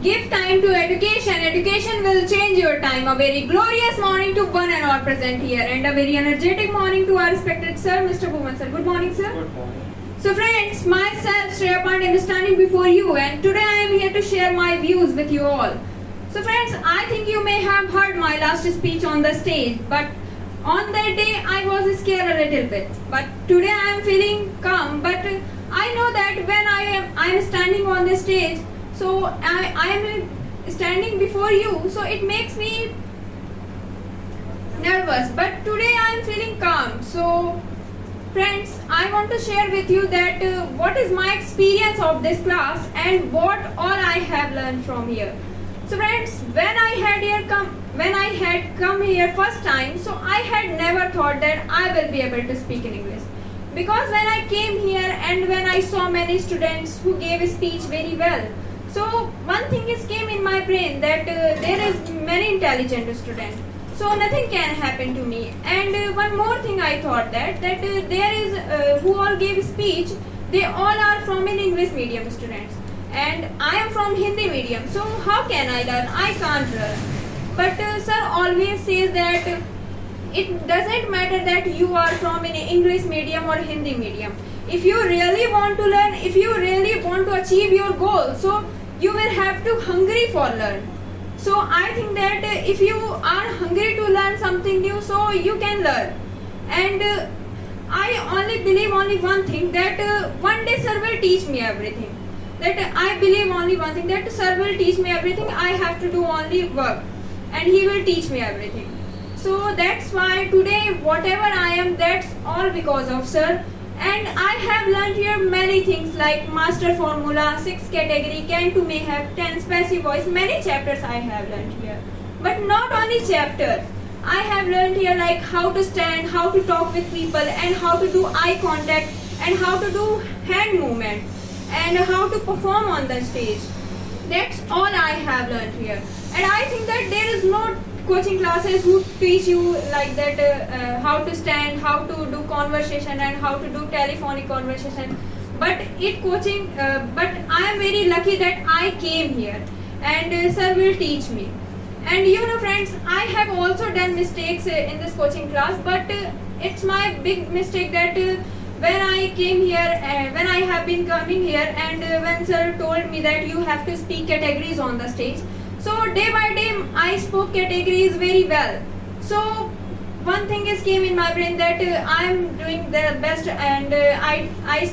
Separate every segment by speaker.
Speaker 1: Give time to education. Education will change your time. A very glorious morning to one and all present here, and a very energetic morning to our respected sir, Mr. Bhuvan sir. Good morning, sir.
Speaker 2: Good morning.
Speaker 1: So friends, myself Shreya Pandey is standing before you, and today I am here to share my views with you all. So friends, I think you may have heard my last speech on the stage, but on that day I was scared a little bit. But today I am feeling calm. But I know that when I am standing on the stage, so I am standing before you, so it makes me nervous. But today I am feeling calm. So friends, I want to share with you that what is my experience of this class and what all I have learned from here. So friends, when I had come here first time, so I had never thought that I will be able to speak in English. Because when I came here and when I saw many students who gave speech very well, so one thing is came in my brain that there is many intelligent students. So nothing can happen to me. And one more thing I thought that there is who all gave speech, they all are from an English medium students, and I am from Hindi medium. So how can I learn? I can't learn. But sir always says that it doesn't matter that you are from an English medium or Hindi medium. If you really want to learn, if you really want to achieve your goal, so you will have to hungry for learn. So I think that if you are hungry to learn something new, so you can learn. And I only believe only one thing, that one day sir will teach me everything. That I believe only one thing, that sir will teach me everything. I have to do only work and he will teach me everything. So that's why today whatever I am, that's all because of sir. And I have learned here many things like master formula, 6 category, can to may have, 10 passive voice, many chapters I have learned here. But not only chapter, I have learned here like how to stand, how to talk with people, and how to do eye contact, and how to do hand movement, and how to perform on the stage. That's all I have learned here. And I think that there is no coaching classes who teach you like that how to stand, how to do conversation, and how to do telephonic conversation. But but I am very lucky that I came here, and sir will teach me. And you know friends, I have also done mistakes in this coaching class, but it's my big mistake that when I came here, when I have been coming here, and when sir told me that you have to speak categories on the stage, so day by day I spoke categories very well. So one thing is came in my brain that I am doing the best, and I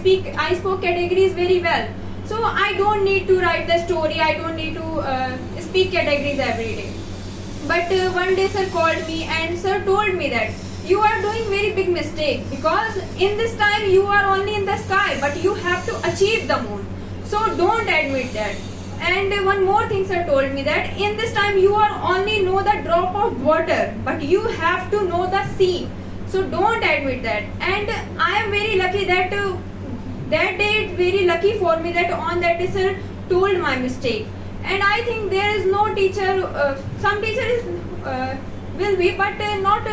Speaker 1: spoke categories very well. So I don't need to write the story, I don't need to speak categories every day. But one day sir called me and sir told me that you are doing very big mistake, because in this time you are only in the sky, but you have to achieve the moon. So don't admit that. And one more thing sir told me, that in this time you are only know the drop of water, but you have to know the sea. So don't admit that. And I am very lucky that that day it's very lucky for me that on that day sir told my mistake. And I think there is no teacher, some teachers will be, but not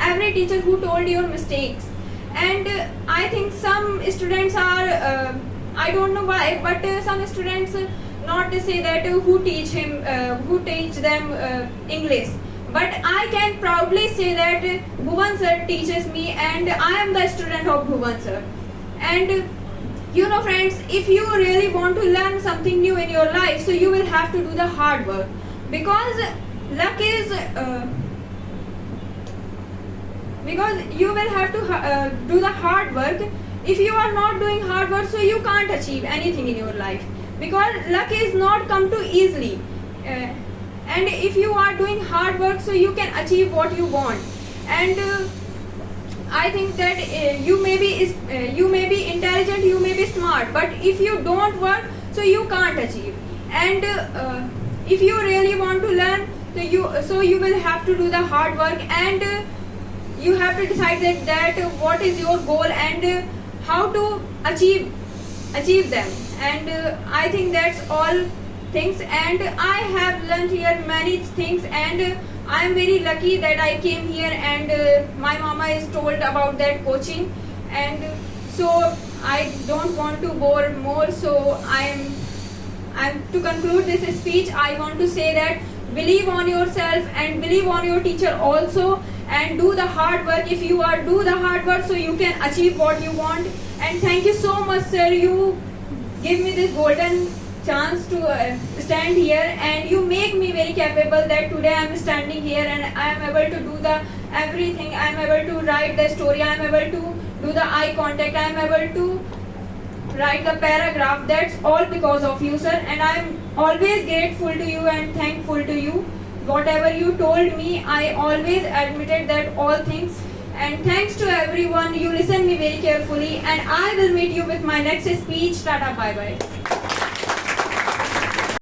Speaker 1: every teacher who told your mistakes. And I think some students are, I don't know why, but some students not to say that who teach them English. But I can proudly say that Bhuvan sir teaches me, and I am the student of Bhuvan sir. And you know friends, if you really want to learn something new in your life, so you will have to do the hard work, because luck is because you will have to do the hard work. If you are not doing hard work, so you can't achieve anything in your life, because luck is not come too easily. And if you are doing hard work, so you can achieve what you want. And I think that you may be intelligent, you may be smart, but if you don't work, so you can't achieve. And if you really want to learn, so you will have to do the hard work, and you have to decide that what is your goal and how to achieve them. And I think that's all things, and I have learned here many things, and I am very lucky that I came here, and my mama is told about that coaching. And so I don't want to bore more, so I To conclude this speech, I want to say that believe on yourself and believe on your teacher also, and do the hard work. If you are do the hard work, so you can achieve what you want. And thank you so much, sir. You give me this golden chance to stand here, and you make me very capable that today I am standing here and I am able to do the everything. I am able to write the story. I am able to do the eye contact. I am able to write the paragraph. That's all because of you, sir, and I am always grateful to you and thankful to you. Whatever you told me, I always admitted that all things. And thanks to everyone, you listened me very carefully, and I will meet you with my next speech. Tata, bye bye.